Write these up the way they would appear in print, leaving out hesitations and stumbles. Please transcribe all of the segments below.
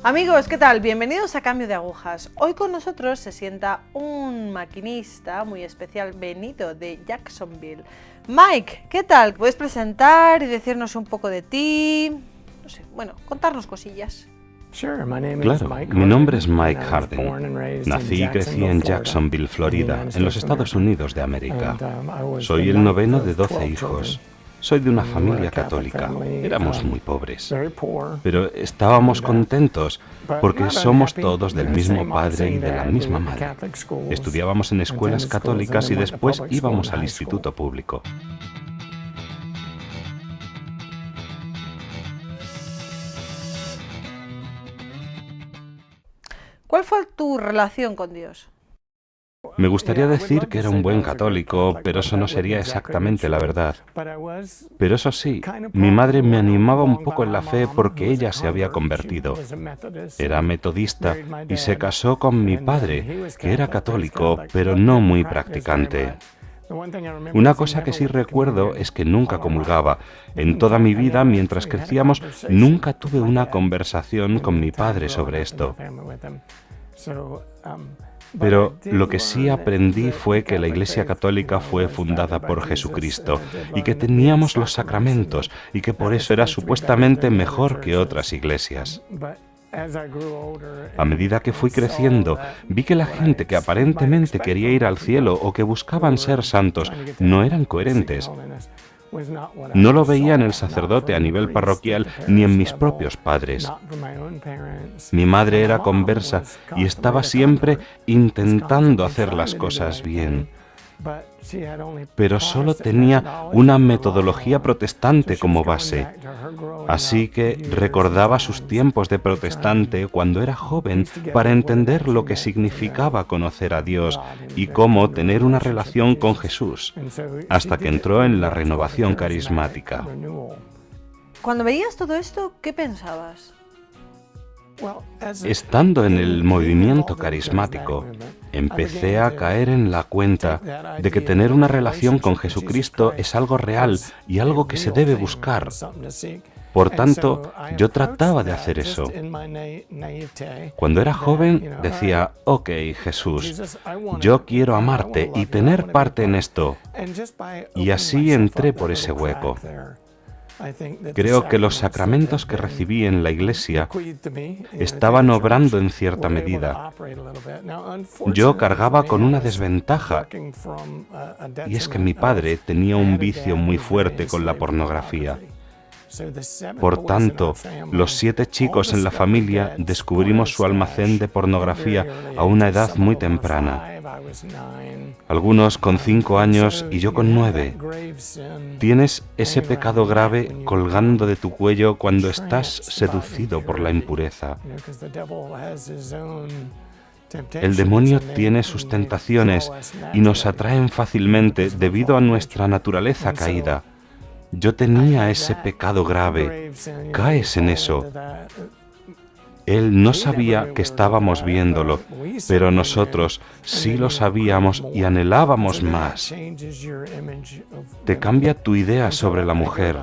Amigos, ¿qué tal? Bienvenidos a Cambio de Agujas. Hoy con nosotros se sienta un maquinista muy especial, Benito, de Jacksonville. Mike, ¿qué tal? ¿Puedes presentar y decirnos un poco de ti? No sé, bueno, contarnos cosillas. Claro, mi nombre es Mike Harden. Nací y crecí en Jacksonville, Florida, en los Estados Unidos de América. Soy el noveno de 12 hijos. Soy de una familia católica. Éramos muy pobres, pero estábamos contentos porque somos todos del mismo padre y de la misma madre. Estudiábamos en escuelas católicas y después íbamos al instituto público. ¿Cuál fue tu relación con Dios? Me gustaría decir que era un buen católico, pero eso no sería exactamente la verdad. Pero eso sí, mi madre me animaba un poco en la fe porque ella se había convertido. Era metodista y se casó con mi padre, que era católico, pero no muy practicante. Una cosa que sí recuerdo es que nunca comulgaba. En toda mi vida, mientras crecíamos, nunca tuve una conversación con mi padre sobre esto. Pero lo que sí aprendí fue que la Iglesia Católica fue fundada por Jesucristo y que teníamos los sacramentos y que por eso era supuestamente mejor que otras iglesias. A medida que fui creciendo, vi que la gente que aparentemente quería ir al cielo o que buscaban ser santos no eran coherentes. No lo veía en el sacerdote a nivel parroquial ni en mis propios padres. Mi madre era conversa y estaba siempre intentando hacer las cosas bien. Pero solo tenía una metodología protestante como base. Así que recordaba sus tiempos de protestante cuando era joven para entender lo que significaba conocer a Dios y cómo tener una relación con Jesús, hasta que entró en la renovación carismática. Cuando veías todo esto, ¿qué pensabas? Estando en el movimiento carismático, empecé a caer en la cuenta de que tener una relación con Jesucristo es algo real y algo que se debe buscar. Por tanto, yo trataba de hacer eso. Cuando era joven, decía, ok, Jesús, yo quiero amarte y tener parte en esto. Y así entré por ese hueco. Creo que los sacramentos que recibí en la iglesia estaban obrando en cierta medida. Yo cargaba con una desventaja, y es que mi padre tenía un vicio muy fuerte con la pornografía. Por tanto, los 7 chicos en la familia descubrimos su almacén de pornografía a una edad muy temprana. Algunos con 5 años y yo con 9. Tienes ese pecado grave colgando de tu cuello cuando estás seducido por la impureza. El demonio tiene sus tentaciones y nos atraen fácilmente debido a nuestra naturaleza caída. Yo tenía ese pecado grave. Caes en eso. Él no sabía que estábamos viéndolo, pero nosotros sí lo sabíamos y anhelábamos más. Te cambia tu idea sobre la mujer.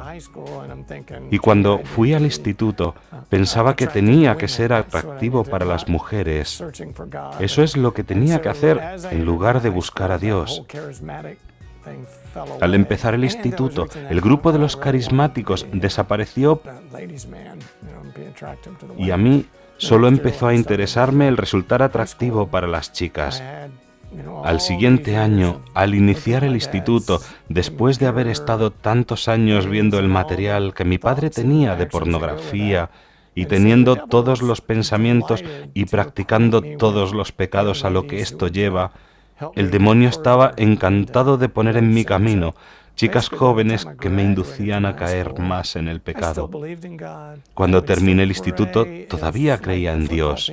Y cuando fui al instituto, pensaba que tenía que ser atractivo para las mujeres. Eso es lo que tenía que hacer en lugar de buscar a Dios. Al empezar el instituto, el grupo de los carismáticos desapareció y a mí solo empezó a interesarme el resultar atractivo para las chicas. Al siguiente año, al iniciar el instituto, después de haber estado tantos años viendo el material que mi padre tenía de pornografía y teniendo todos los pensamientos y practicando todos los pecados a lo que esto lleva, el demonio estaba encantado de poner en mi camino chicas jóvenes que me inducían a caer más en el pecado. Cuando terminé el instituto, todavía creía en Dios.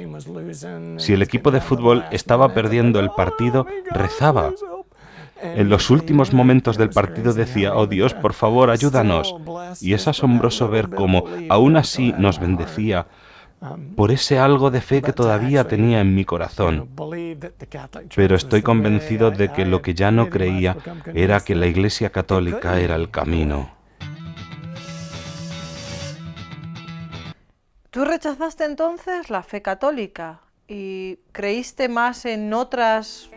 Si el equipo de fútbol estaba perdiendo el partido, rezaba. En los últimos momentos del partido decía, oh Dios, por favor, ayúdanos. Y es asombroso ver cómo, aún así, nos bendecía por ese algo de fe que todavía tenía en mi corazón. Pero estoy convencido de que lo que ya no creía era que la Iglesia Católica era el camino. ¿Tú rechazaste entonces la fe católica y creíste más en otras...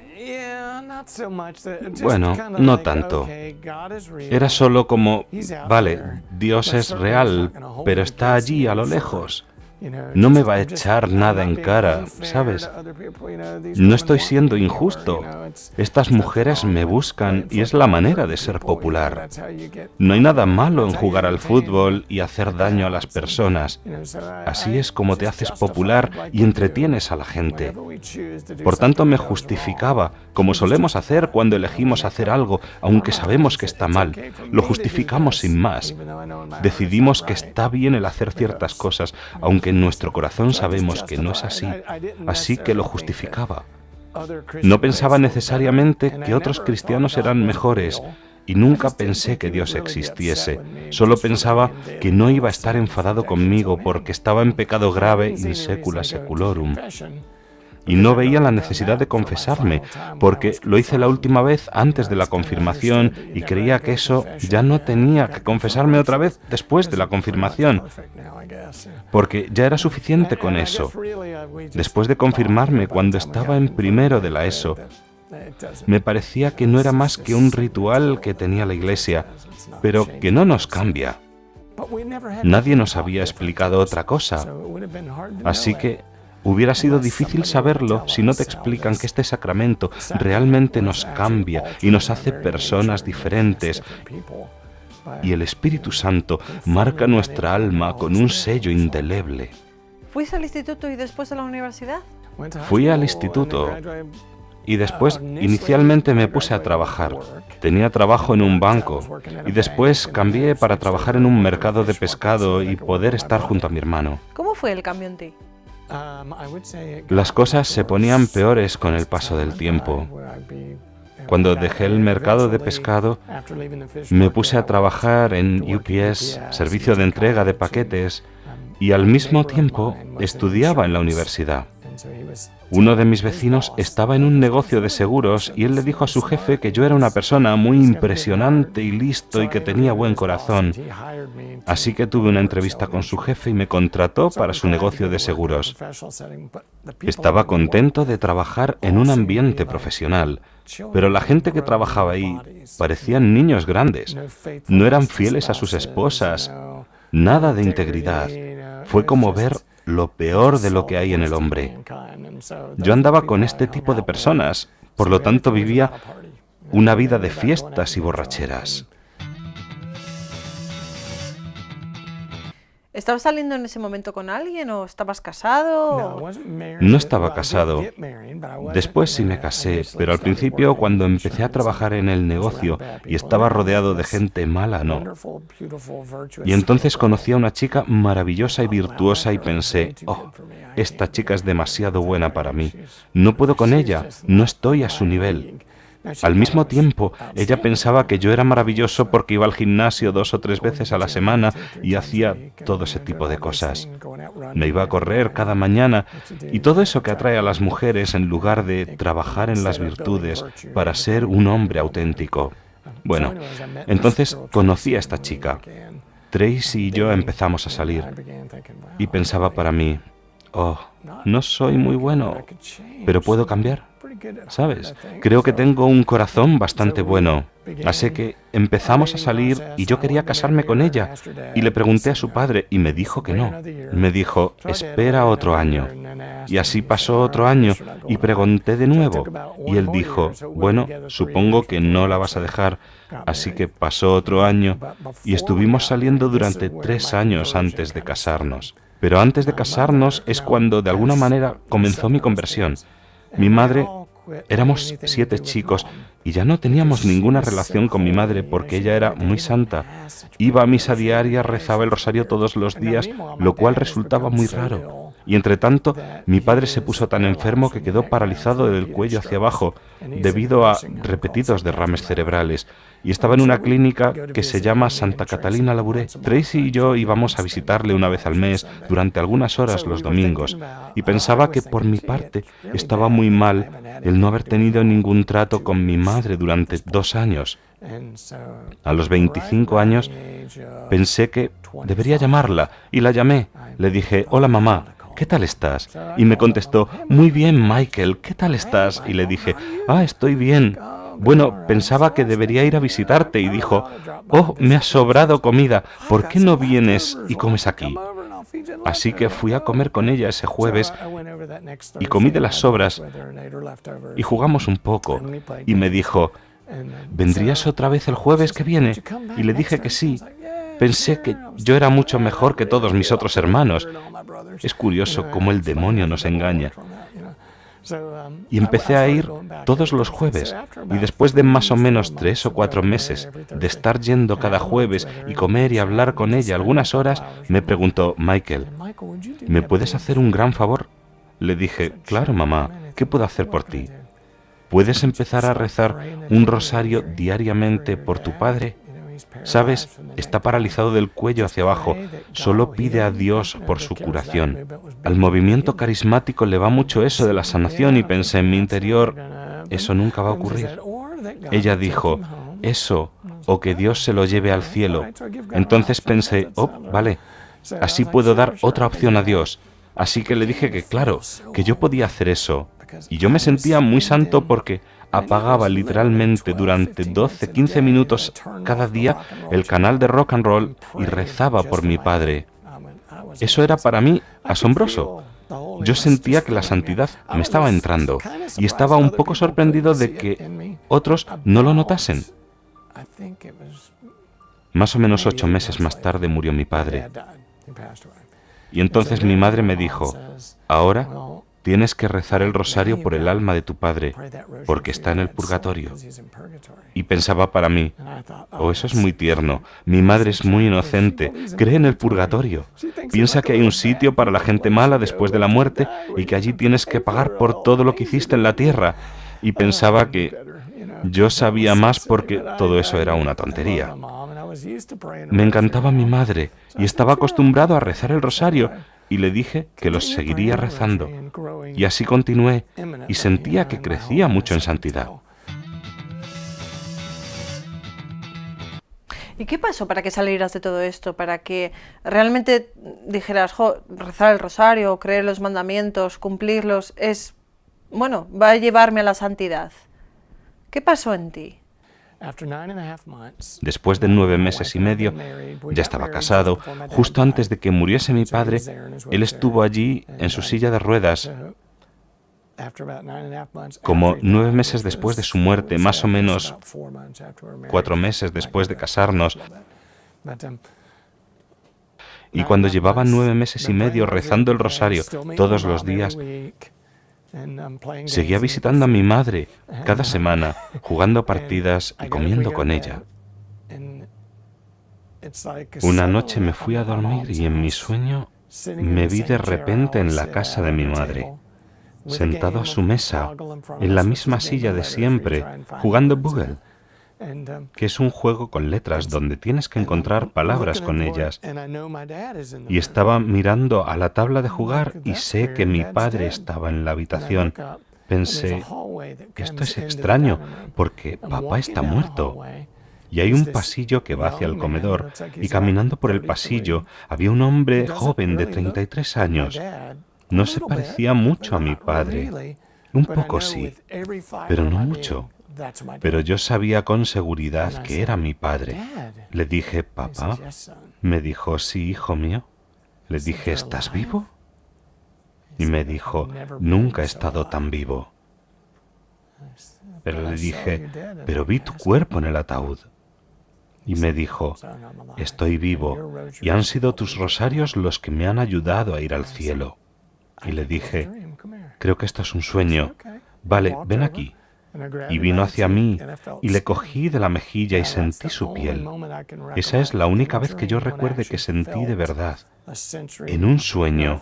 Bueno, no tanto. Era solo como, vale, Dios es real, pero está allí a lo lejos. No me va a echar nada en cara, ¿sabes? No estoy siendo injusto. Estas mujeres me buscan y es la manera de ser popular. No hay nada malo en jugar al fútbol y hacer daño a las personas. Así es como te haces popular y entretienes a la gente. Por tanto, me justificaba, como solemos hacer cuando elegimos hacer algo, aunque sabemos que está mal. Lo justificamos sin más. Decidimos que está bien el hacer ciertas cosas, aunque en nuestro corazón sabemos que no es así. Así que lo justificaba. No pensaba necesariamente que otros cristianos eran mejores y nunca pensé que Dios existiese. Solo pensaba que no iba a estar enfadado conmigo porque estaba en pecado grave in secula seculorum. Y no veía la necesidad de confesarme, porque lo hice la última vez antes de la confirmación y creía que eso ya no tenía que confesarme otra vez después de la confirmación, porque ya era suficiente con eso. Después de confirmarme cuando estaba en primero de la ESO, me parecía que no era más que un ritual que tenía la Iglesia, pero que no nos cambia. Nadie nos había explicado otra cosa, así que hubiera sido difícil saberlo si no te explican que este sacramento realmente nos cambia y nos hace personas diferentes. Y el Espíritu Santo marca nuestra alma con un sello indeleble. ¿Fuiste al instituto y después a la universidad? Fui al instituto y después inicialmente me puse a trabajar. Tenía trabajo en un banco y después cambié para trabajar en un mercado de pescado y poder estar junto a mi hermano. ¿Cómo fue el cambio en ti? Las cosas se ponían peores con el paso del tiempo. Cuando dejé el mercado de pescado, me puse a trabajar en UPS, servicio de entrega de paquetes, y al mismo tiempo estudiaba en la universidad. Uno de mis vecinos estaba en un negocio de seguros y él le dijo a su jefe que yo era una persona muy impresionante y listo y que tenía buen corazón. Así que tuve una entrevista con su jefe y me contrató para su negocio de seguros. Estaba contento de trabajar en un ambiente profesional, pero la gente que trabajaba ahí parecían niños grandes. No eran fieles a sus esposas, nada de integridad. Fue como ver lo peor de lo que hay en el hombre. Yo andaba con este tipo de personas, por lo tanto vivía una vida de fiestas y borracheras. ¿Estabas saliendo en ese momento con alguien o estabas casado? No estaba casado. Después sí me casé, pero al principio cuando empecé a trabajar en el negocio y estaba rodeado de gente mala, no. Y entonces conocí a una chica maravillosa y virtuosa y pensé, oh, esta chica es demasiado buena para mí. No puedo con ella, no estoy a su nivel. Al mismo tiempo, ella pensaba que yo era maravilloso porque iba al gimnasio 2 o 3 veces a la semana y hacía todo ese tipo de cosas. Me iba a correr cada mañana y todo eso que atrae a las mujeres en lugar de trabajar en las virtudes para ser un hombre auténtico. Bueno, entonces conocí a esta chica. Tracy y yo empezamos a salir y pensaba para mí, oh, no soy muy bueno, pero puedo cambiar. ¿Sabes? Creo que tengo un corazón bastante bueno. Así que empezamos a salir y yo quería casarme con ella. Y le pregunté a su padre y me dijo que no. Me dijo, espera otro año. Y así pasó otro año y pregunté de nuevo. Y él dijo, bueno, supongo que no la vas a dejar. Así que pasó otro año y estuvimos saliendo durante 3 años antes de casarnos. Pero antes de casarnos es cuando de alguna manera comenzó mi conversión. Mi madre, éramos 7 chicos y ya no teníamos ninguna relación con mi madre porque ella era muy santa. Iba a misa diaria, rezaba el rosario todos los días, lo cual resultaba muy raro. Y entre tanto, mi padre se puso tan enfermo que quedó paralizado del cuello hacia abajo debido a repetidos derrames cerebrales. Y estaba en una clínica que se llama Santa Catalina Labouré. Tracy y yo íbamos a visitarle una vez al mes durante algunas horas los domingos. Y pensaba que por mi parte estaba muy mal el no haber tenido ningún trato con mi madre durante 2 años. A los 25 años pensé que debería llamarla y la llamé. Le dije, hola mamá, ¿qué tal estás? Y me contestó, muy bien Michael, ¿qué tal estás? Y le dije, estoy bien. Bueno, pensaba que debería ir a visitarte y dijo, me ha sobrado comida, ¿por qué no vienes y comes aquí? Así que fui a comer con ella ese jueves y comí de las sobras y jugamos un poco. Y me dijo, ¿vendrías otra vez el jueves que viene? Y le dije que sí. Pensé que yo era mucho mejor que todos mis otros hermanos. Es curioso cómo el demonio nos engaña. Y empecé a ir todos los jueves, y después de más o menos 3 o 4 meses de estar yendo cada jueves y comer y hablar con ella algunas horas, me preguntó, Michael, ¿me puedes hacer un gran favor? Le dije, claro mamá, ¿qué puedo hacer por ti? ¿Puedes empezar a rezar un rosario diariamente por tu padre? ¿Sabes? Está paralizado del cuello hacia abajo. Solo pide a Dios por su curación. Al movimiento carismático le va mucho eso de la sanación y pensé en mi interior, eso nunca va a ocurrir. Ella dijo, eso, o que Dios se lo lleve al cielo. Entonces pensé, vale, así puedo dar otra opción a Dios. Así que le dije que claro, que yo podía hacer eso. Y yo me sentía muy santo porque apagaba literalmente durante 12-15 minutos cada día el canal de rock and roll y rezaba por mi padre. Eso era para mí asombroso. Yo sentía que la santidad me estaba entrando y estaba un poco sorprendido de que otros no lo notasen. Más o menos 8 meses más tarde murió mi padre. Y entonces mi madre me dijo, ahora tienes que rezar el rosario por el alma de tu padre, porque está en el purgatorio. Y pensaba para mí, eso es muy tierno, mi madre es muy inocente, cree en el purgatorio. Piensa que hay un sitio para la gente mala después de la muerte y que allí tienes que pagar por todo lo que hiciste en la tierra. Y pensaba que yo sabía más porque todo eso era una tontería. Me encantaba mi madre y estaba acostumbrado a rezar el rosario, y le dije que los seguiría rezando. Y así continué, y sentía que crecía mucho en santidad. ¿Y qué pasó para que salieras de todo esto? Para que realmente dijeras, rezar el rosario, creer los mandamientos, cumplirlos, va a llevarme a la santidad. ¿Qué pasó en ti? Después de 9 meses y medio, ya estaba casado. Justo antes de que muriese mi padre, él estuvo allí en su silla de ruedas. Como 9 meses después de su muerte, más o menos 4 meses después de casarnos, y cuando llevaba 9 meses y medio rezando el rosario todos los días, seguía visitando a mi madre cada semana, jugando partidas y comiendo con ella. Una noche me fui a dormir y en mi sueño me vi de repente en la casa de mi madre, sentado a su mesa, en la misma silla de siempre, jugando Bugle, que es un juego con letras donde tienes que encontrar palabras con ellas. Y estaba mirando a la tabla de jugar y sé que mi padre estaba en la habitación. Pensé, esto es extraño, porque papá está muerto. Y hay un pasillo que va hacia el comedor, y caminando por el pasillo había un hombre joven de 33 años. No se parecía mucho a mi padre. Un poco sí, pero no mucho. Pero yo sabía con seguridad que era mi padre. Le dije, ¿papá? Me dijo, sí, hijo mío. Le dije, ¿estás vivo? Y me dijo, nunca he estado tan vivo. Pero le dije, pero vi tu cuerpo en el ataúd. Y me dijo, estoy vivo, y han sido tus rosarios los que me han ayudado a ir al cielo. Y le dije, creo que esto es un sueño. Vale, ven aquí. Y vino hacia mí, y le cogí de la mejilla y sentí su piel. Esa es la única vez que yo recuerde que sentí de verdad. En un sueño.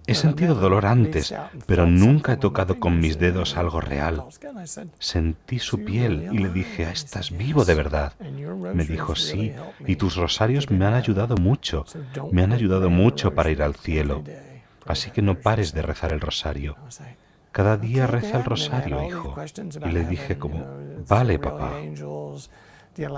He sentido dolor antes, pero nunca he tocado con mis dedos algo real. Sentí su piel y le dije, ¿estás vivo de verdad? Me dijo, sí, y tus rosarios me han ayudado mucho. Me han ayudado mucho para ir al cielo. Así que no pares de rezar el rosario. cada día reza el rosario, hijo. Y le dije como, vale, papá.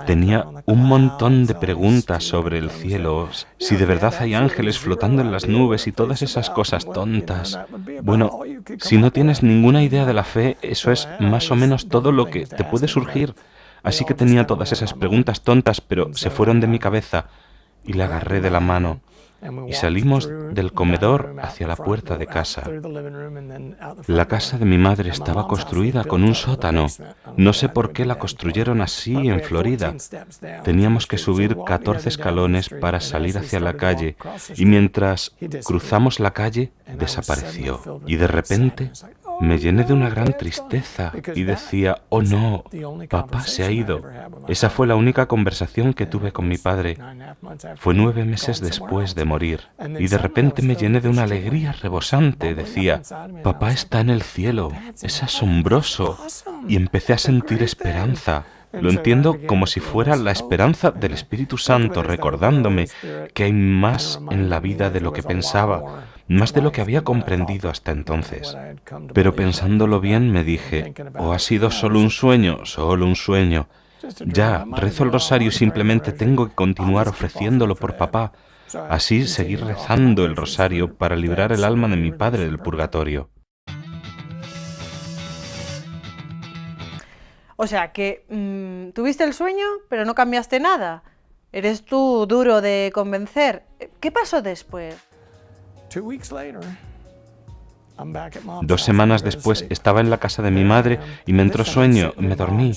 Tenía un montón de preguntas sobre el cielo, si de verdad hay ángeles flotando en las nubes y todas esas cosas tontas. Bueno, si no tienes ninguna idea de la fe, eso es más o menos todo lo que te puede surgir. Así que tenía todas esas preguntas tontas, pero se fueron de mi cabeza y le agarré de la mano. Y salimos del comedor hacia la puerta de casa. La casa de mi madre estaba construida con un sótano. No sé por qué la construyeron así en Florida. Teníamos que subir 14 escalones para salir hacia la calle, y mientras cruzamos la calle, desapareció. Y de repente me llené de una gran tristeza y decía, oh no, papá se ha ido. Esa fue la única conversación que tuve con mi padre. Fue 9 meses después de morir. Y de repente me llené de una alegría rebosante. Decía, papá está en el cielo, es asombroso. Y empecé a sentir esperanza. Lo entiendo como si fuera la esperanza del Espíritu Santo recordándome que hay más en la vida de lo que pensaba, más de lo que había comprendido hasta entonces. Pero pensándolo bien me dije, ¿o ha sido solo un sueño? Solo un sueño. Ya, rezo el rosario y simplemente tengo que continuar ofreciéndolo por papá. Así seguir rezando el rosario para librar el alma de mi padre del purgatorio. O sea que tuviste el sueño, pero no cambiaste nada. Eres tú duro de convencer. ¿Qué pasó después? 2 semanas después estaba en la casa de mi madre y me entró sueño, me dormí.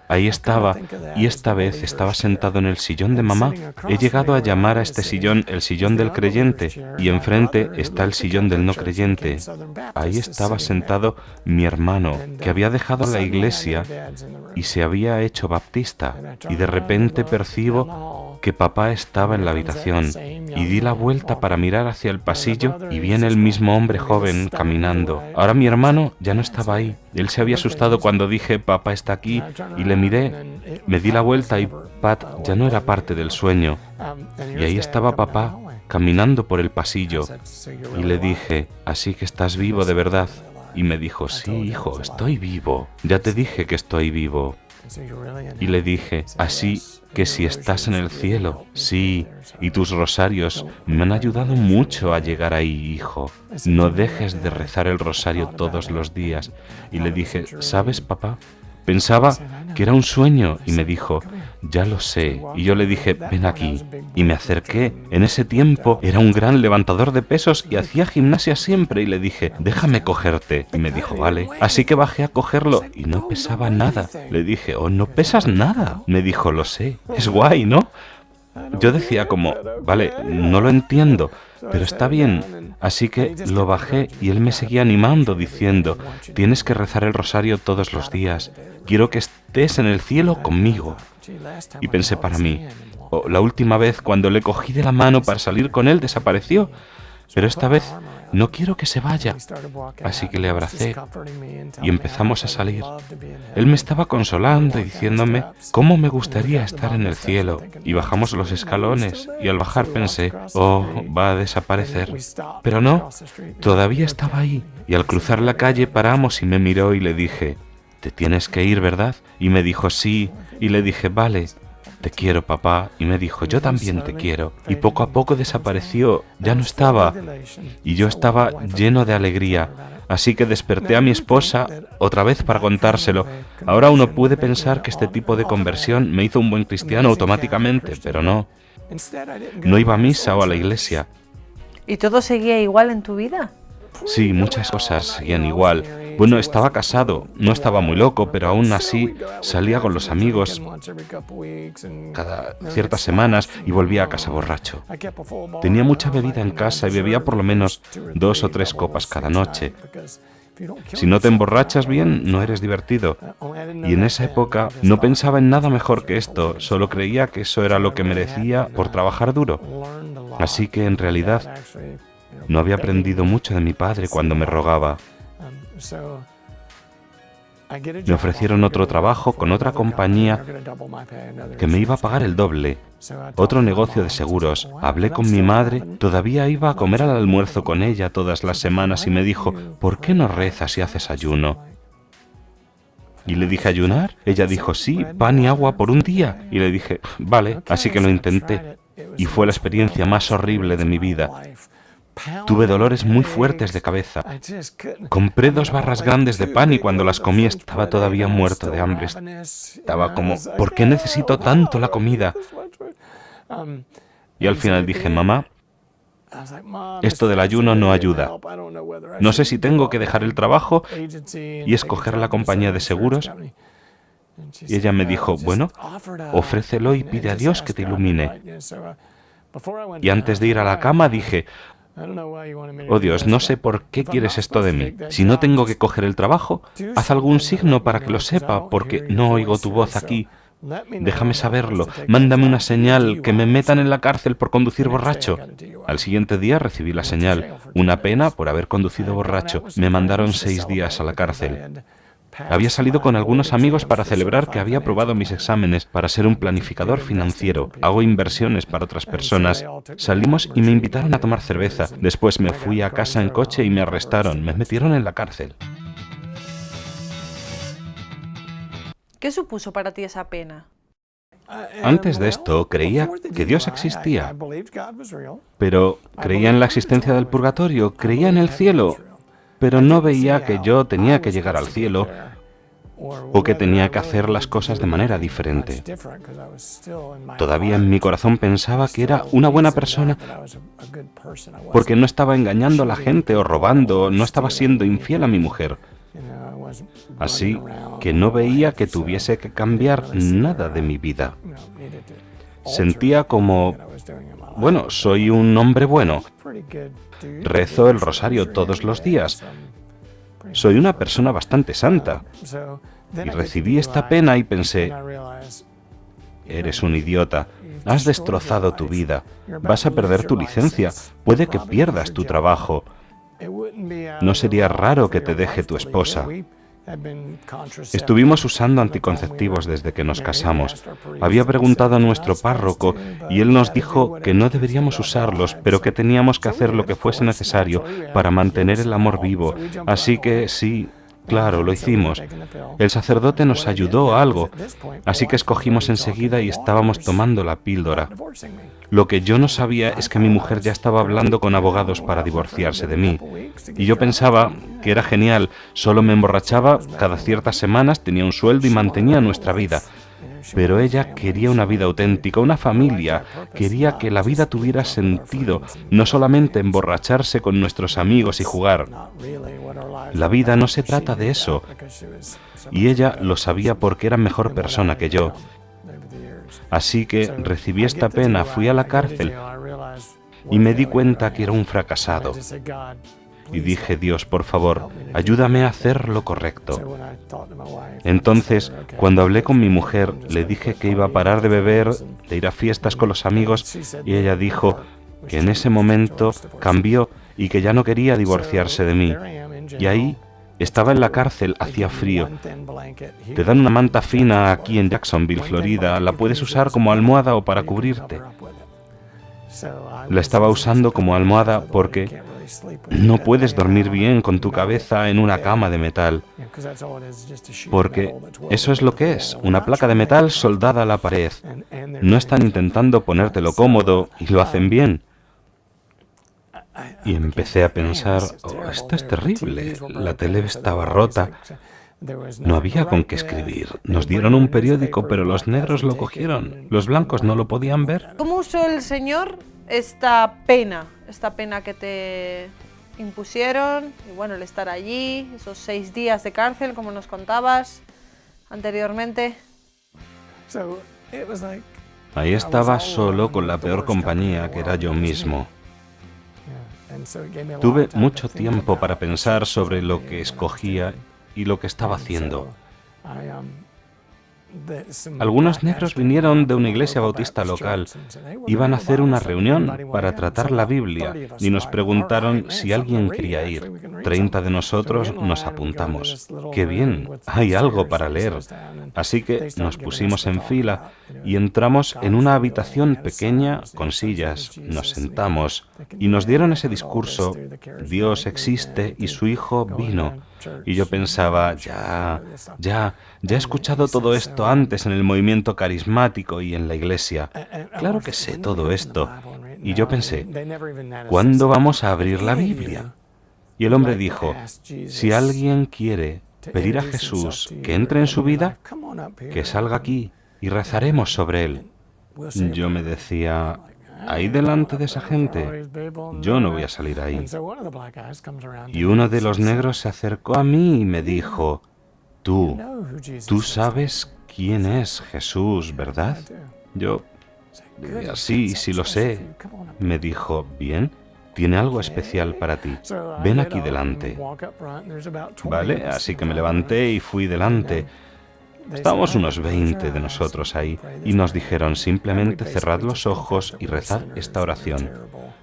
Ahí estaba, y esta vez estaba sentado en el sillón de mamá. He llegado a llamar a este sillón el sillón del creyente, y enfrente está el sillón del no creyente. Ahí estaba sentado mi hermano, que había dejado la iglesia y se había hecho baptista, y de repente percibo que papá estaba en la habitación, y di la vuelta para mirar hacia el pasillo, y viene el mismo hombre joven caminando. Ahora mi hermano ya no estaba ahí. Él se había asustado cuando dije, papá está aquí, y le miré, me di la vuelta y Pat ya no era parte del sueño. Y ahí estaba papá, caminando por el pasillo. Y le dije, ¿así que estás vivo de verdad? Y me dijo, sí, hijo, estoy vivo. Ya te dije que estoy vivo. Y le dije, así que si estás en el cielo, sí, y tus rosarios me han ayudado mucho a llegar ahí, hijo. No dejes de rezar el rosario todos los días. Y le dije, ¿sabes, papá? Pensaba que era un sueño y me dijo, ya lo sé. Y yo le dije, ven aquí. Y me acerqué. En ese tiempo era un gran levantador de pesos y hacía gimnasia siempre. Y le dije, déjame cogerte. Y me dijo, vale. Así que bajé a cogerlo y no pesaba nada. Le dije, oh, no pesas nada. Me dijo, lo sé. Es guay, ¿no? Yo decía como, vale, no lo entiendo, pero está bien. Así que lo bajé y él me seguía animando diciendo, tienes que rezar el rosario todos los días. Quiero que estés en el cielo conmigo. Y pensé para mí, oh, la última vez cuando le cogí de la mano para salir con él desapareció. Pero esta vez no quiero que se vaya. Así que le abracé y empezamos a salir. Él me estaba consolando y diciéndome cómo me gustaría estar en el cielo. Y bajamos los escalones y al bajar pensé, oh, va a desaparecer. Pero no, todavía estaba ahí. Y al cruzar la calle paramos y me miró y le dije, ¿te tienes que ir, verdad? Y me dijo, sí. Y le dije, vale. Te quiero, papá. Y me dijo, yo también te quiero. Y poco a poco desapareció, ya no estaba. Y yo estaba lleno de alegría. Así que desperté a mi esposa otra vez para contárselo. Ahora uno puede pensar que este tipo de conversión me hizo un buen cristiano automáticamente, pero no. No iba a misa o a la iglesia. ¿Y todo seguía igual en tu vida? Sí, muchas cosas seguían igual. Bueno, estaba casado, no estaba muy loco, pero aún así salía con los amigos cada ciertas semanas y volvía a casa borracho. Tenía mucha bebida en casa y bebía por lo menos 2 o 3 copas cada noche. Si no te emborrachas bien, no eres divertido. Y en esa época no pensaba en nada mejor que esto, solo creía que eso era lo que merecía por trabajar duro. Así que en realidad no había aprendido mucho de mi padre cuando me rogaba. Me ofrecieron otro trabajo con otra compañía que me iba a pagar el doble. Otro negocio de seguros. Hablé con mi madre, todavía iba a comer al almuerzo con ella todas las semanas y me dijo, ¿por qué no rezas y haces ayuno? Y le dije, ¿ayunar? Ella dijo, sí, pan y agua por un día. Y le dije, vale, así que lo intenté. Y fue la experiencia más horrible de mi vida. Tuve dolores muy fuertes de cabeza. Compré 2 barras grandes de pan y cuando las comí estaba todavía muerto de hambre. Estaba como, ¿por qué necesito tanto la comida? Y al final dije, mamá, esto del ayuno no ayuda. No sé si tengo que dejar el trabajo y escoger la compañía de seguros. Y ella me dijo, bueno, ofrécelo y pide a Dios que te ilumine. Y antes de ir a la cama dije, oh Dios, no sé por qué quieres esto de mí. Si no tengo que coger el trabajo, haz algún signo para que lo sepa, porque no oigo tu voz aquí. Déjame saberlo, mándame una señal, que me metan en la cárcel por conducir borracho. Al siguiente día recibí la señal, una pena por haber conducido borracho. Me mandaron 6 días a la cárcel. Había salido con algunos amigos para celebrar que había aprobado mis exámenes para ser un planificador financiero. Hago inversiones para otras personas. Salimos y me invitaron a tomar cerveza. Después me fui a casa en coche y me arrestaron. Me metieron en la cárcel. ¿Qué supuso para ti esa pena? Antes de esto creía que Dios existía, pero creía en la existencia del purgatorio, creía en el cielo, pero no veía que yo tenía que llegar al cielo o que tenía que hacer las cosas de manera diferente. Todavía en mi corazón pensaba que era una buena persona porque no estaba engañando a la gente o robando, no estaba siendo infiel a mi mujer. Así que no veía que tuviese que cambiar nada de mi vida. Sentía como, bueno, soy un hombre bueno. Rezo el rosario todos los días. Soy una persona bastante santa. Y recibí esta pena y pensé, eres un idiota, has destrozado tu vida, vas a perder tu licencia, puede que pierdas tu trabajo. No sería raro que te deje tu esposa. Estuvimos usando anticonceptivos desde que nos casamos. Había preguntado a nuestro párroco y él nos dijo que no deberíamos usarlos, pero que teníamos que hacer lo que fuese necesario para mantener el amor vivo. Así que sí, claro, lo hicimos. El sacerdote nos ayudó a algo, así que escogimos enseguida y estábamos tomando la píldora. Lo que yo no sabía es que mi mujer ya estaba hablando con abogados para divorciarse de mí. Y yo pensaba que era genial, solo me emborrachaba, cada ciertas semanas tenía un sueldo y mantenía nuestra vida. Pero ella quería una vida auténtica, una familia, quería que la vida tuviera sentido, no solamente emborracharse con nuestros amigos y jugar. La vida no se trata de eso. Y ella lo sabía porque era mejor persona que yo. Así que recibí esta pena, fui a la cárcel y me di cuenta que era un fracasado. Y dije, Dios, por favor, ayúdame a hacer lo correcto. Entonces, cuando hablé con mi mujer, le dije que iba a parar de beber, de ir a fiestas con los amigos, y ella dijo que en ese momento cambió y que ya no quería divorciarse de mí. Y ahí estaba en la cárcel, hacía frío. Te dan una manta fina aquí en Jacksonville, Florida, la puedes usar como almohada o para cubrirte. La estaba usando como almohada porque no puedes dormir bien con tu cabeza en una cama de metal, porque eso es lo que es, una placa de metal soldada a la pared. No están intentando ponértelo cómodo y lo hacen bien. Y empecé a pensar, oh, esto es terrible, la tele estaba rota, no había con qué escribir. Nos dieron un periódico, pero los negros lo cogieron, los blancos no lo podían ver. ¿Cómo usó el Señor esta pena que te impusieron? Y bueno, el estar allí, esos 6 días de cárcel, como nos contabas anteriormente. Ahí estaba solo con la peor compañía, que era yo mismo. Tuve mucho tiempo para pensar sobre lo que escogía y lo que estaba haciendo. Algunos negros vinieron de una iglesia bautista local. Iban a hacer una reunión para tratar la Biblia y nos preguntaron si alguien quería ir. 30 de nosotros nos apuntamos. ¡Qué bien! Hay algo para leer. Así que nos pusimos en fila y entramos en una habitación pequeña con sillas. Nos sentamos y nos dieron ese discurso: Dios existe y su Hijo vino. Y yo pensaba, ya he escuchado todo esto antes en el movimiento carismático y en la iglesia. Claro que sé todo esto. Y yo pensé, ¿cuándo vamos a abrir la Biblia? Y el hombre dijo, si alguien quiere pedir a Jesús que entre en su vida, que salga aquí y rezaremos sobre él. Yo me decía, ahí delante de esa gente, yo no voy a salir ahí. Y uno de los negros se acercó a mí y me dijo, tú sabes quién es Jesús, ¿verdad? Yo, sí lo sé. Me dijo, bien, tiene algo especial para ti. Ven aquí delante. Vale, así que me levanté y fui delante. Estábamos unos 20 de nosotros ahí y nos dijeron simplemente cerrad los ojos y rezad esta oración.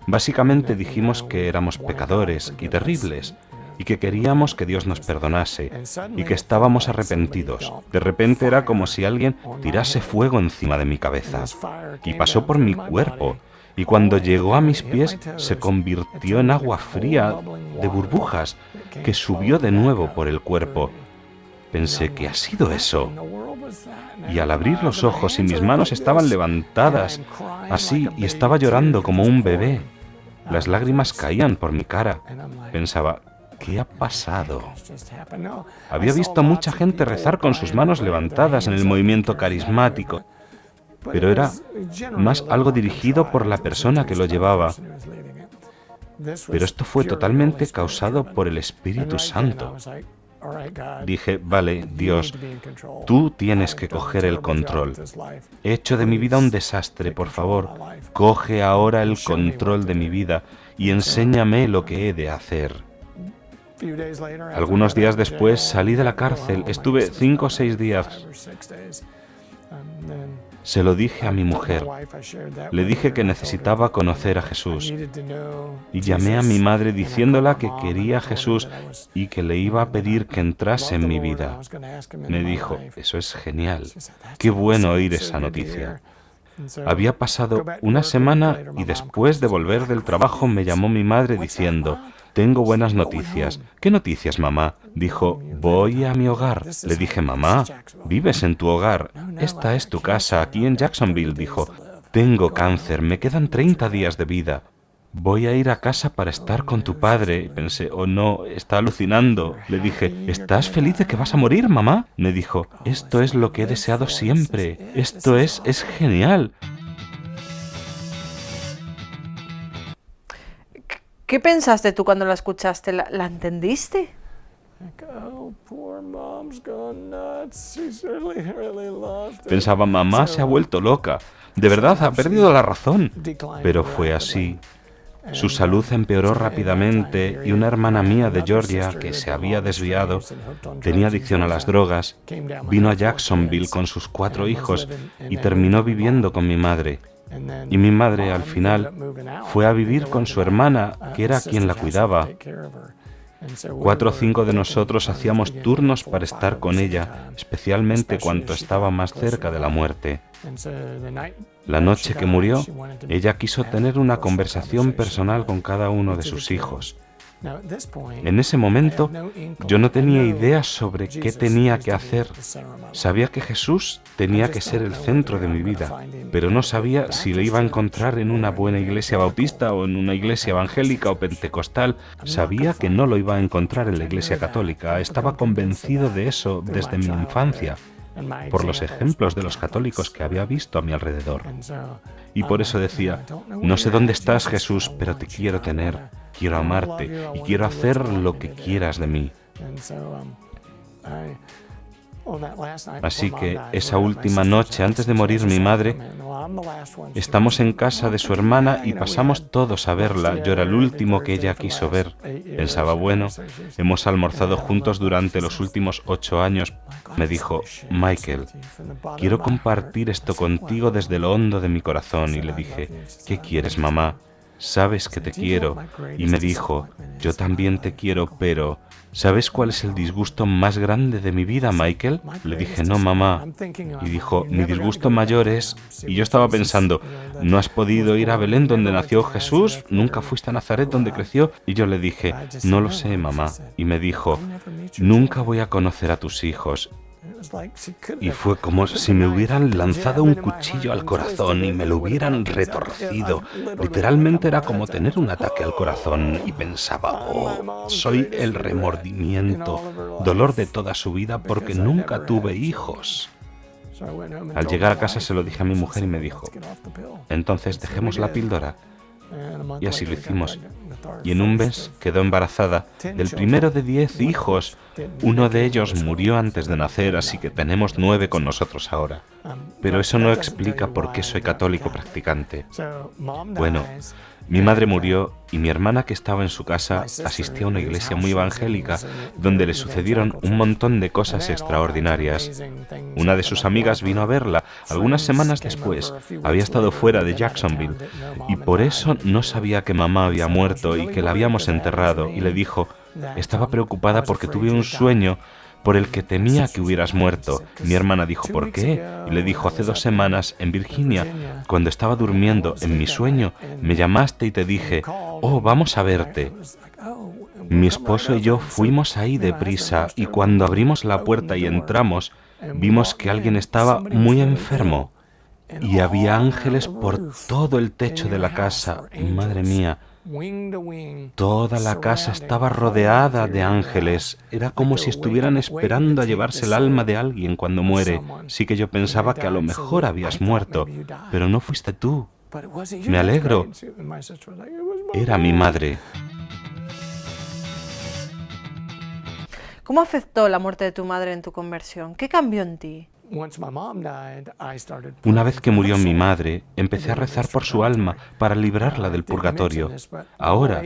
Básicamente dijimos que éramos pecadores y terribles y que queríamos que Dios nos perdonase y que estábamos arrepentidos. De repente era como si alguien tirase fuego encima de mi cabeza y pasó por mi cuerpo y cuando llegó a mis pies se convirtió en agua fría de burbujas que subió de nuevo por el cuerpo. Pensé, ¿qué ha sido eso? Y al abrir los ojos y mis manos estaban levantadas, así, y estaba llorando como un bebé. Las lágrimas caían por mi cara. Pensaba, ¿qué ha pasado? Había visto a mucha gente rezar con sus manos levantadas en el movimiento carismático, pero era más algo dirigido por la persona que lo llevaba. Pero esto fue totalmente causado por el Espíritu Santo. Dije, vale, Dios, tú tienes que coger el control. He hecho de mi vida un desastre, por favor. Coge ahora el control de mi vida y enséñame lo que he de hacer. Algunos días después salí de la cárcel. Estuve 5 o 6 días. Se lo dije a mi mujer. Le dije que necesitaba conocer a Jesús. Y llamé a mi madre diciéndola que quería a Jesús y que le iba a pedir que entrase en mi vida. Me dijo, eso es genial. Qué bueno oír esa noticia. Había pasado una semana y después de volver del trabajo me llamó mi madre diciendo, tengo buenas noticias. ¿Qué noticias, mamá? Dijo, voy a mi hogar. Le dije, mamá, vives en tu hogar. Esta es tu casa, aquí en Jacksonville. Dijo, tengo cáncer, me quedan 30 días de vida. Voy a ir a casa para estar con tu padre. Pensé, oh no, está alucinando. Le dije, ¿estás feliz de que vas a morir, mamá? Me dijo, esto es lo que he deseado siempre. Esto es genial. ¿Qué pensaste tú cuando la escuchaste? ¿La entendiste? Pensaba, mamá se ha vuelto loca. De verdad, ha perdido la razón. Pero fue así. Su salud empeoró rápidamente y una hermana mía de Georgia, que se había desviado, tenía adicción a las drogas, vino a Jacksonville con sus 4 hijos y terminó viviendo con mi madre. Y mi madre, al final, fue a vivir con su hermana, que era quien la cuidaba. 4 o 5 de nosotros hacíamos turnos para estar con ella, especialmente cuando estaba más cerca de la muerte. La noche que murió, ella quiso tener una conversación personal con cada uno de sus hijos. En ese momento, yo no tenía idea sobre qué tenía que hacer. Sabía que Jesús tenía que ser el centro de mi vida, pero no sabía si le iba a encontrar en una buena iglesia bautista o en una iglesia evangélica o pentecostal. Sabía que no lo iba a encontrar en la iglesia católica. Estaba convencido de eso desde mi infancia, por los ejemplos de los católicos que había visto a mi alrededor. Y por eso decía, no sé dónde estás, Jesús, pero te quiero tener. Quiero amarte y quiero hacer lo que quieras de mí. Así que esa última noche, antes de morir mi madre, estamos en casa de su hermana y pasamos todos a verla. Yo era el último que ella quiso ver. Pensaba, bueno, hemos almorzado juntos durante los últimos 8 años. Me dijo, Michael, quiero compartir esto contigo desde lo hondo de mi corazón. Y le dije, ¿qué quieres, mamá? Sabes que te quiero. Y me dijo, yo también te quiero, pero ¿sabes cuál es el disgusto más grande de mi vida, Michael? Le dije, no, mamá. Y dijo, mi disgusto mayor es... Y yo estaba pensando, ¿no has podido ir a Belén donde nació Jesús? ¿Nunca fuiste a Nazaret donde creció? Y yo le dije, no lo sé, mamá. Y me dijo, nunca voy a conocer a tus hijos. Y fue como si me hubieran lanzado un cuchillo al corazón y me lo hubieran retorcido. Literalmente era como tener un ataque al corazón y pensaba, oh, soy el remordimiento, dolor de toda su vida porque nunca tuve hijos. Al llegar a casa se lo dije a mi mujer y me dijo, entonces dejemos la píldora. Y así lo hicimos. Y en un mes quedó embarazada del primero de 10 hijos. Uno de ellos murió antes de nacer, así que tenemos 9 con nosotros ahora. Pero eso no explica por qué soy católico practicante. Bueno, mi madre murió y mi hermana, que estaba en su casa, asistía a una iglesia muy evangélica donde le sucedieron un montón de cosas extraordinarias. Una de sus amigas vino a verla algunas semanas después. Había estado fuera de Jacksonville y por eso no sabía que mamá había muerto y que la habíamos enterrado, y le dijo, estaba preocupada porque tuve un sueño por el que temía que hubieras muerto. Mi hermana dijo, ¿por qué? Y le dijo, hace 2 semanas, en Virginia, cuando estaba durmiendo, en mi sueño, me llamaste y te dije, oh, vamos a verte. Mi esposo y yo fuimos ahí deprisa y cuando abrimos la puerta y entramos, vimos que alguien estaba muy enfermo y había ángeles por todo el techo de la casa. Madre mía. Toda la casa estaba rodeada de ángeles. Era como si estuvieran esperando a llevarse el alma de alguien cuando muere. Sí que yo pensaba que a lo mejor habías muerto, pero no fuiste tú. Me alegro. Era mi madre. ¿Cómo afectó la muerte de tu madre en tu conversión? ¿Qué cambió en ti? Una vez que murió mi madre, empecé a rezar por su alma para librarla del purgatorio. Ahora,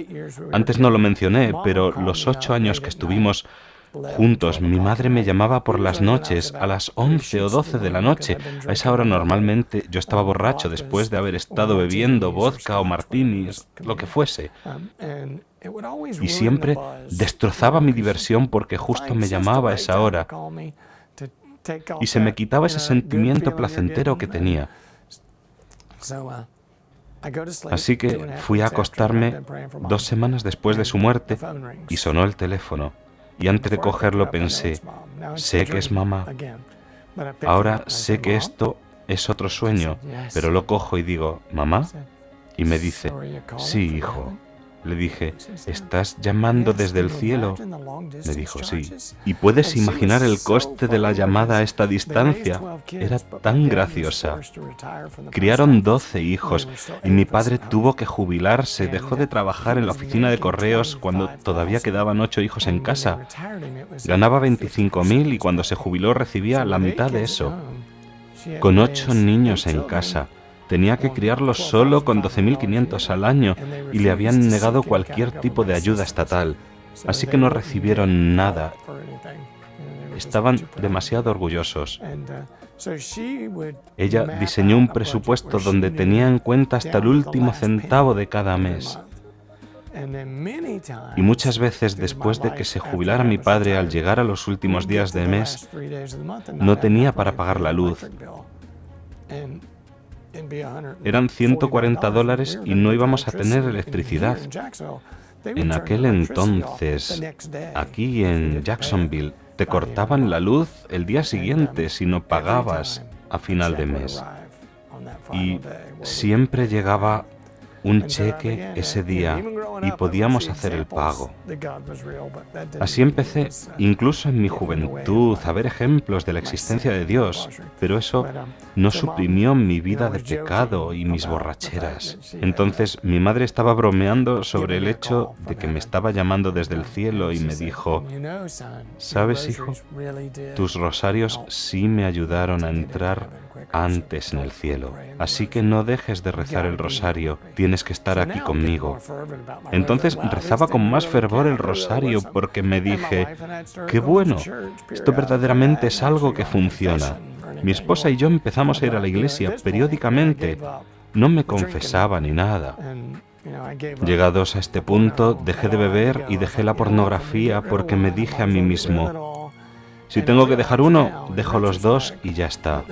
antes no lo mencioné, pero los 8 años que estuvimos juntos, mi madre me llamaba por las noches, a las 11 o 12 de la noche. A esa hora normalmente yo estaba borracho después de haber estado bebiendo vodka o martinis, lo que fuese. Y siempre destrozaba mi diversión porque justo me llamaba a esa hora. Y se me quitaba ese sentimiento placentero que tenía. Así que fui a acostarme 2 semanas después de su muerte y sonó el teléfono. Y antes de cogerlo pensé, sé que es mamá. Ahora sé que esto es otro sueño, pero lo cojo y digo, ¿mamá? Y me dice, sí, hijo. Le dije, ¿estás llamando desde el cielo? Me dijo, sí. ¿Y puedes imaginar el coste de la llamada a esta distancia? Era tan graciosa. Criaron 12 hijos y mi padre tuvo que jubilarse. Dejó de trabajar en la oficina de correos cuando todavía quedaban 8 hijos en casa. Ganaba 25.000 y cuando se jubiló recibía la mitad de eso. Con 8 niños en casa. Tenía que criarlos solo con 12.500 al año y le habían negado cualquier tipo de ayuda estatal. Así que no recibieron nada. Estaban demasiado orgullosos. Ella diseñó un presupuesto donde tenía en cuenta hasta el último centavo de cada mes. Y muchas veces después de que se jubilara mi padre, al llegar a los últimos días del mes, no tenía para pagar la luz. Eran $140 y no íbamos a tener electricidad. En aquel entonces, aquí en Jacksonville, te cortaban la luz el día siguiente si no pagabas a final de mes. Y siempre llegaba un cheque ese día y podíamos hacer el pago. Así empecé, incluso en mi juventud, a ver ejemplos de la existencia de Dios, pero eso no suprimió mi vida de pecado y mis borracheras. Entonces mi madre estaba bromeando sobre el hecho de que me estaba llamando desde el cielo y me dijo: ¿sabes, hijo? Tus rosarios sí me ayudaron a entrar antes en el cielo. Así que no dejes de rezar el rosario, tienes que estar aquí conmigo. Entonces rezaba con más fervor el rosario porque me dije: ¡qué bueno! Esto verdaderamente es algo que funciona. Mi esposa y yo empezamos a ir a la iglesia periódicamente. No me confesaba ni nada. Llegados a este punto, dejé de beber y dejé la pornografía porque me dije a mí mismo: si tengo que dejar uno, dejo los dos y ya está.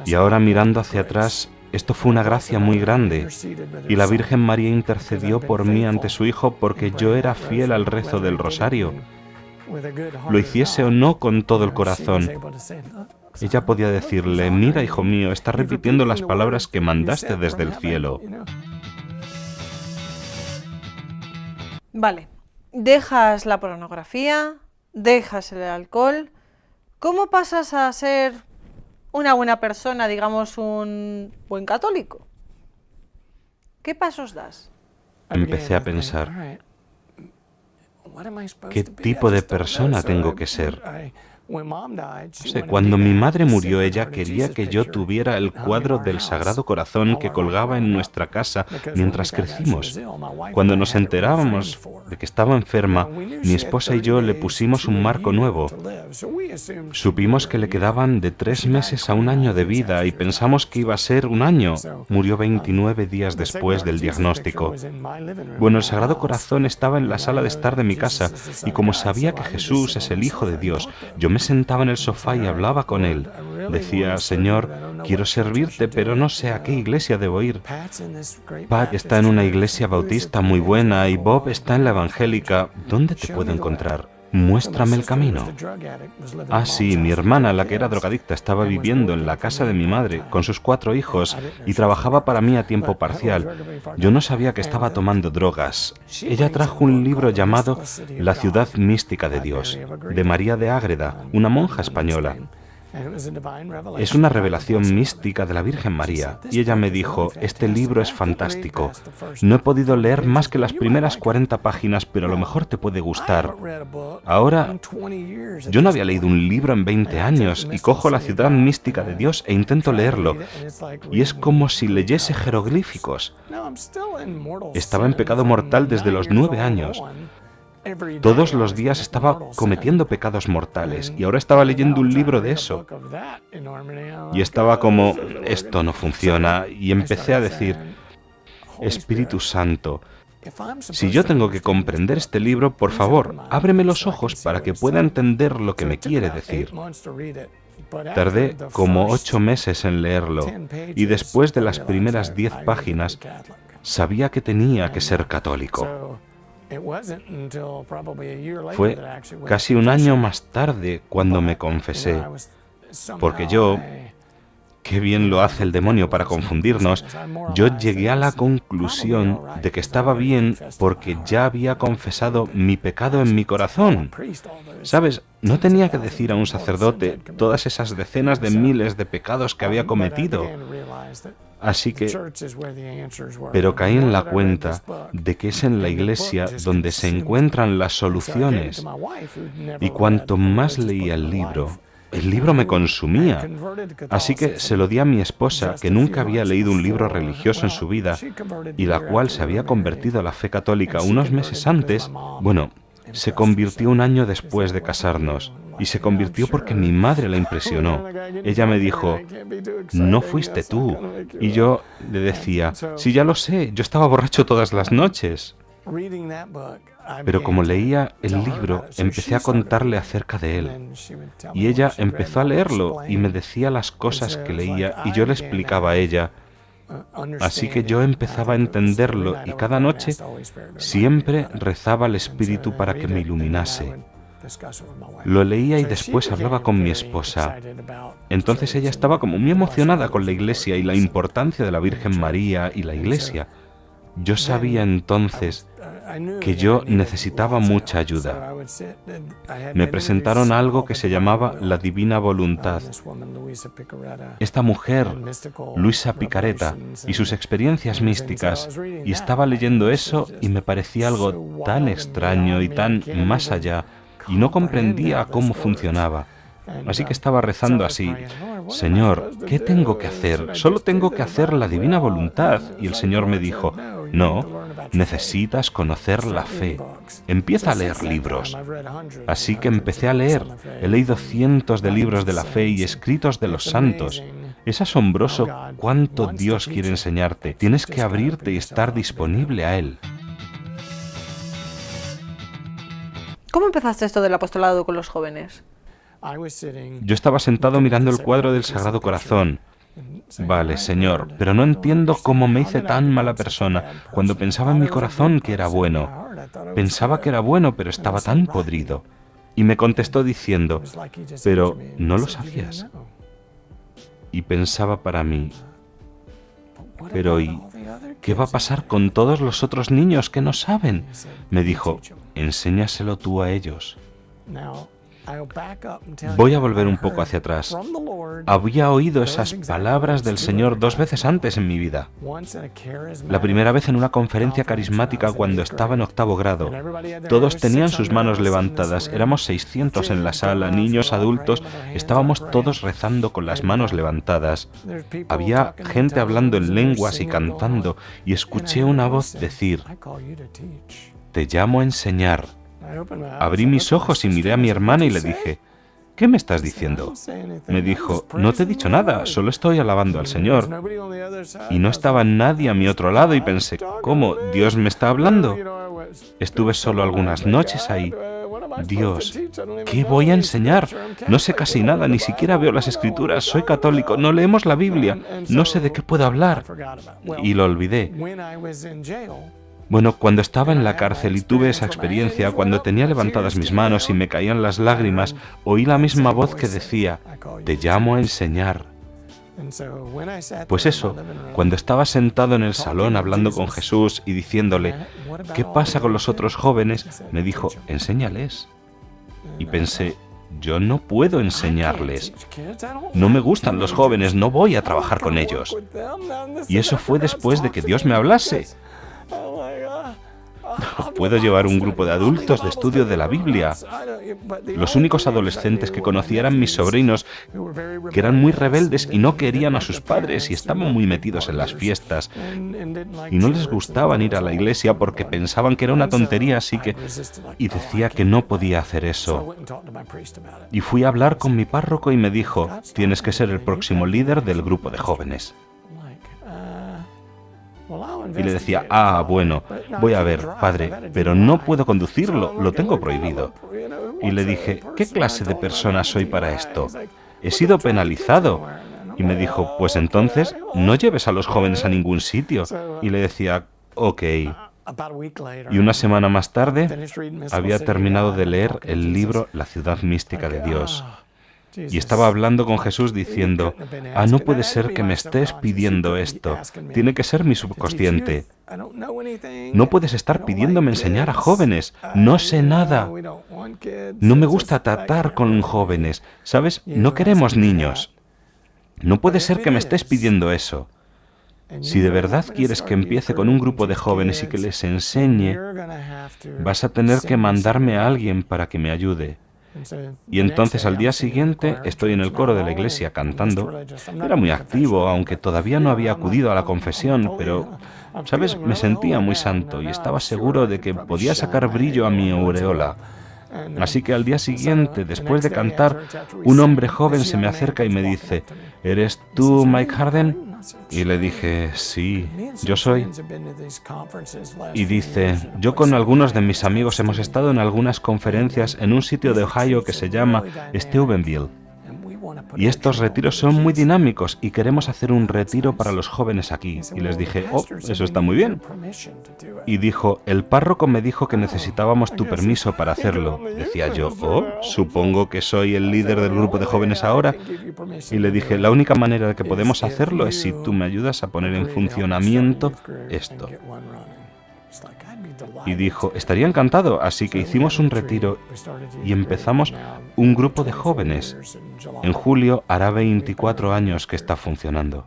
Y ahora mirando hacia atrás, esto fue una gracia muy grande, y la Virgen María intercedió por mí ante su Hijo porque yo era fiel al rezo del rosario. Lo hiciese o no con todo el corazón. Ella podía decirle: mira, hijo mío, estás repitiendo las palabras que mandaste desde el cielo. Vale, dejas la pornografía, dejas el alcohol. ¿Cómo pasas a ser una buena persona, digamos un buen católico? ¿Qué pasos das? Empecé a pensar: ¿qué tipo de persona tengo que ser? No sé, cuando mi madre murió, ella quería que yo tuviera el cuadro del Sagrado Corazón que colgaba en nuestra casa mientras crecimos. Cuando nos enterábamos de que estaba enferma, mi esposa y yo le pusimos un marco nuevo. Supimos que le quedaban de 3 meses a 1 año de vida y pensamos que iba a ser 1 año. Murió 29 días después del diagnóstico. Bueno, el Sagrado Corazón estaba en la sala de estar de mi casa y como sabía que Jesús es el Hijo de Dios, yo me sentaba en el sofá y hablaba con él. Decía: Señor, quiero servirte, pero no sé a qué iglesia debo ir. Pat está en una iglesia bautista muy buena y Bob está en la evangélica. ¿Dónde te puedo encontrar? Muéstrame el camino. Ah, sí, mi hermana, la que era drogadicta, estaba viviendo en la casa de mi madre con sus 4 hijos y trabajaba para mí a tiempo parcial. Yo no sabía que estaba tomando drogas. Ella trajo un libro llamado La ciudad mística de Dios, de María de Ágreda, una monja española. Es una revelación mística de la Virgen María, y ella me dijo: este libro es fantástico. No he podido leer más que las primeras 40 páginas, pero a lo mejor te puede gustar. Ahora, yo no había leído un libro en 20 años, y cojo La ciudad mística de Dios e intento leerlo, y es como si leyese jeroglíficos. Estaba en pecado mortal desde los 9 años. Todos los días estaba cometiendo pecados mortales y ahora estaba leyendo un libro de eso. Y estaba como: esto no funciona. Y empecé a decir: Espíritu Santo, si yo tengo que comprender este libro, por favor, ábreme los ojos para que pueda entender lo que me quiere decir. Tardé como 8 meses en leerlo y después de las primeras 10 páginas sabía que tenía que ser católico. Fue casi 1 año más tarde cuando me confesé, porque yo, qué bien lo hace el demonio para confundirnos, yo llegué a la conclusión de que estaba bien porque ya había confesado mi pecado en mi corazón. ¿Sabes? No tenía que decir a un sacerdote todas esas decenas de miles de pecados que había cometido. Así que, pero caí en la cuenta de que es en la iglesia donde se encuentran las soluciones. Y cuanto más leía el libro me consumía. Así que se lo di a mi esposa, que nunca había leído un libro religioso en su vida, y la cual se había convertido a la fe católica unos meses antes. Bueno, se convirtió 1 año después de casarnos. Y se convirtió porque mi madre la impresionó. Ella me dijo: no fuiste tú. Y yo le decía: sí, ya lo sé, yo estaba borracho todas las noches. Pero como leía el libro, empecé a contarle acerca de él. Y ella empezó a leerlo y me decía las cosas que leía y yo le explicaba a ella. Así que yo empezaba a entenderlo y cada noche siempre rezaba al Espíritu para que me iluminase. Lo leía y después hablaba con mi esposa. Entonces ella estaba como muy emocionada con la Iglesia y la importancia de la Virgen María y la Iglesia. Yo sabía entonces que yo necesitaba mucha ayuda. Me presentaron algo que se llamaba la Divina Voluntad. Esta mujer, Luisa Picaretta, y sus experiencias místicas, y estaba leyendo eso y me parecía algo tan extraño y tan más allá, y no comprendía cómo funcionaba. Así que estaba rezando así: Señor, ¿qué tengo que hacer? Solo tengo que hacer la divina voluntad. Y el Señor me dijo: no, necesitas conocer la fe. Empieza a leer libros. Así que empecé a leer. He leído cientos de libros de la fe y escritos de los santos. Es asombroso cuánto Dios quiere enseñarte. Tienes que abrirte y estar disponible a Él. ¿Cómo empezaste esto del apostolado con los jóvenes? Yo estaba sentado mirando el cuadro del Sagrado Corazón. Vale, Señor, pero no entiendo cómo me hice tan mala persona cuando pensaba en mi corazón que era bueno. Pensaba que era bueno, pero estaba tan podrido. Y me contestó diciendo: pero no lo sabías. Y pensaba para mí: pero ¿y qué va a pasar con todos los otros niños que no saben? Me dijo: enséñaselo tú a ellos. Voy a volver un poco hacia atrás. Había oído esas palabras del Señor 2 veces antes en mi vida. La primera vez en una conferencia carismática cuando estaba en 8º grado. Todos tenían sus manos levantadas. Éramos 600 en la sala, niños, adultos. Estábamos todos rezando con las manos levantadas. Había gente hablando en lenguas y cantando, y escuché una voz decir: te llamo a enseñar. Abrí mis ojos y miré a mi hermana y le dije: ¿qué me estás diciendo? Me dijo: no te he dicho nada, solo estoy alabando al Señor. Y no estaba nadie a mi otro lado y pensé: ¿cómo? ¿Dios me está hablando? Estuve solo algunas noches ahí. Dios, ¿qué voy a enseñar? No sé casi nada, ni siquiera veo las Escrituras, soy católico, no leemos la Biblia, no sé de qué puedo hablar. Y lo olvidé. Bueno, cuando estaba en la cárcel y tuve esa experiencia, cuando tenía levantadas mis manos y me caían las lágrimas, oí la misma voz que decía: te llamo a enseñar. Pues eso, cuando estaba sentado en el salón hablando con Jesús y diciéndole: ¿qué pasa con los otros jóvenes?, me dijo: enséñales. Y pensé: yo no puedo enseñarles. No me gustan los jóvenes, no voy a trabajar con ellos. Y eso fue después de que Dios me hablase. Puedo llevar un grupo de adultos de estudio de la Biblia. Los únicos adolescentes que conocía eran mis sobrinos, que eran muy rebeldes y no querían a sus padres y estaban muy metidos en las fiestas. Y no les gustaban ir a la iglesia porque pensaban que era una tontería, así que... Y decía que no podía hacer eso. Y fui a hablar con mi párroco y me dijo: tienes que ser el próximo líder del grupo de jóvenes. Y le decía: bueno, voy a ver, padre, pero no puedo conducirlo, lo tengo prohibido. Y le dije: ¿qué clase de persona soy para esto? He sido penalizado. Y me dijo: pues entonces no lleves a los jóvenes a ningún sitio. Y le decía: ok. Y una semana más tarde había terminado de leer el libro La ciudad mística de Dios. Y estaba hablando con Jesús diciendo: no puede ser que me estés pidiendo esto. Tiene que ser mi subconsciente. No puedes estar pidiéndome enseñar a jóvenes. No sé nada. No me gusta tratar con jóvenes. ¿Sabes? No queremos niños. No puede ser que me estés pidiendo eso. Si de verdad quieres que empiece con un grupo de jóvenes y que les enseñe, vas a tener que mandarme a alguien para que me ayude. Y entonces al día siguiente estoy en el coro de la iglesia cantando. Era muy activo, aunque todavía no había acudido a la confesión, pero, ¿sabes? Me sentía muy santo y estaba seguro de que podía sacar brillo a mi aureola. Así que al día siguiente, después de cantar, un hombre joven se me acerca y me dice: ¿eres tú Mike Harden? Y le dije: sí, yo soy. Y dice: yo con algunos de mis amigos hemos estado en algunas conferencias en un sitio de Ohio que se llama Steubenville. y estos retiros son muy dinámicos y queremos hacer un retiro para los jóvenes aquí. Y les dije, oh, eso está muy bien. Y dijo, el párroco me dijo que necesitábamos tu permiso para hacerlo. Decía yo, oh, supongo que soy el líder del grupo de jóvenes ahora. Y le dije, la única manera de que podemos hacerlo es si tú me ayudas a poner en funcionamiento esto. Y dijo, estaría encantado, así que hicimos un retiro y empezamos un grupo de jóvenes. En julio hará 24 años que está funcionando.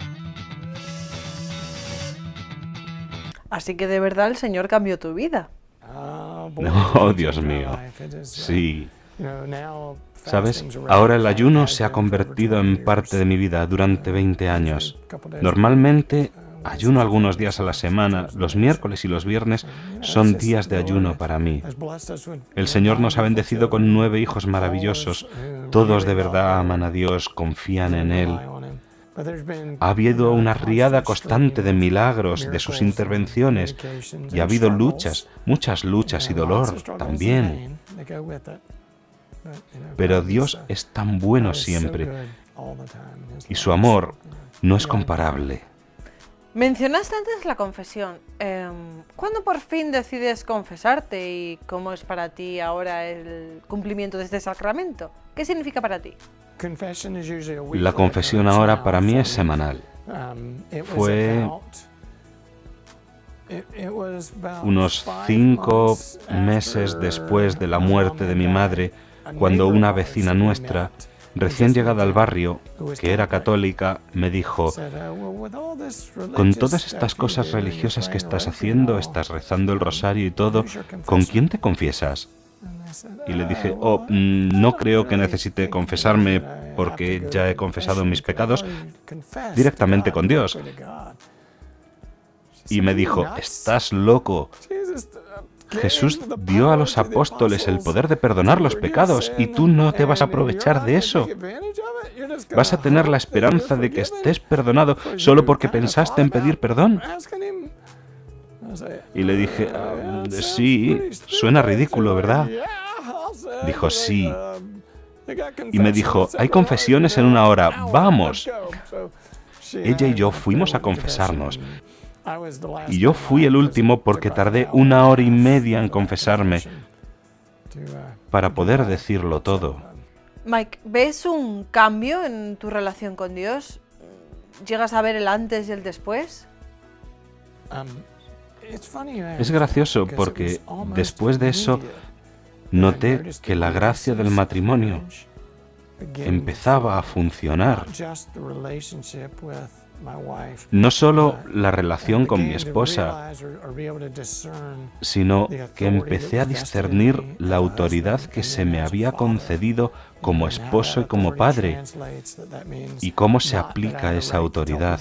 Así que de verdad el Señor cambió tu vida. Oh, Dios mío. Sí. ¿Sabes? Ahora el ayuno se ha convertido en parte de mi vida durante 20 años. Normalmente ayuno algunos días a la semana, los miércoles y los viernes son días de ayuno para mí. El Señor nos ha bendecido con 9 hijos maravillosos, todos de verdad aman a Dios, confían en Él. Ha habido una riada constante de milagros, de sus intervenciones, y ha habido luchas, muchas luchas y dolor también. Pero Dios es tan bueno siempre, y su amor no es comparable. Mencionaste antes la confesión. ¿Cuándo por fin decides confesarte y cómo es para ti ahora el cumplimiento de este sacramento? ¿Qué significa para ti? La confesión ahora para mí es semanal. Fue unos 5 meses después de la muerte de mi madre, cuando una vecina nuestra, recién llegada al barrio, que era católica, me dijo, con todas estas cosas religiosas que estás haciendo, estás rezando el rosario y todo, ¿con quién te confiesas? Y le dije, oh, no creo que necesite confesarme porque ya he confesado mis pecados directamente con Dios. Y me dijo, estás loco. Jesús dio a los apóstoles el poder de perdonar los pecados y tú no te vas a aprovechar de eso. ¿Vas a tener la esperanza de que estés perdonado solo porque pensaste en pedir perdón? Y le dije, sí, suena ridículo, ¿verdad? Dijo, sí. Y me dijo, hay confesiones en 1 hora, ¡vamos! Ella y yo fuimos a confesarnos. Y yo fui el último porque tardé 1 hora y media en confesarme para poder decirlo todo. Mike, ¿ves un cambio en tu relación con Dios? ¿Llegas a ver el antes y el después? Es gracioso porque después de eso noté que la gracia del matrimonio empezaba a funcionar. No solo la relación con mi esposa, sino que empecé a discernir la autoridad que se me había concedido como esposo y como padre, y cómo se aplica esa autoridad.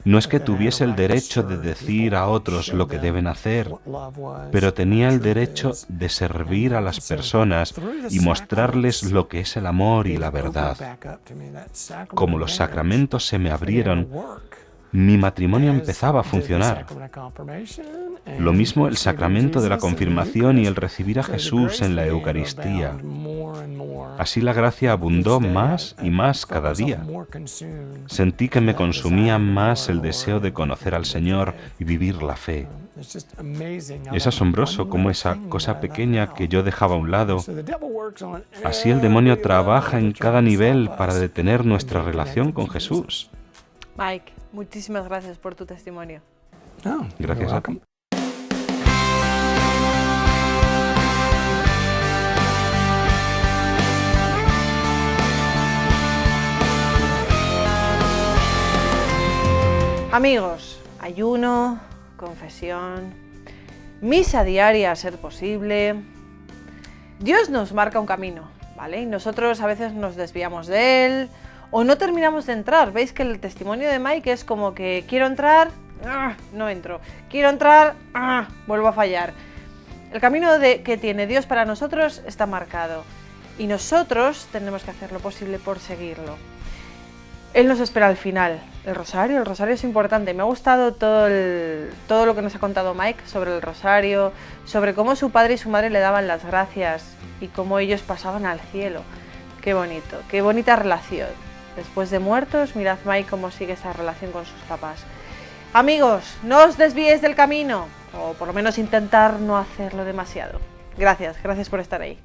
No es que tuviese el derecho de decir a otros lo que deben hacer, pero tenía el derecho de servir a las personas y mostrarles lo que es el amor y la verdad. Como los sacramentos se me abrieron, mi matrimonio empezaba a funcionar. Lo mismo el sacramento de la confirmación y el recibir a Jesús en la Eucaristía. Así la gracia abundó más y más cada día. Sentí que me consumía más el deseo de conocer al Señor y vivir la fe. Es asombroso cómo esa cosa pequeña que yo dejaba a un lado, así el demonio trabaja en cada nivel para detener nuestra relación con Jesús. Mike, muchísimas gracias por tu testimonio. Gracias a ti. Amigos, ayuno, confesión, misa diaria a ser posible. Dios nos marca un camino, ¿vale? Y nosotros a veces nos desviamos de él o no terminamos de entrar. Veis que el testimonio de Mike es como que quiero entrar, no entro. Quiero entrar, vuelvo a fallar. El camino que tiene Dios para nosotros está marcado y nosotros tenemos que hacer lo posible por seguirlo. Él nos espera al final. El rosario es importante. Me ha gustado todo lo que nos ha contado Mike sobre el rosario, sobre cómo su padre y su madre le daban las gracias y cómo ellos pasaban al cielo. Qué bonito, qué bonita relación. Después de muertos, mirad Mike cómo sigue esa relación con sus papás. Amigos, no os desvíes del camino, o por lo menos intentar no hacerlo demasiado. Gracias por estar ahí.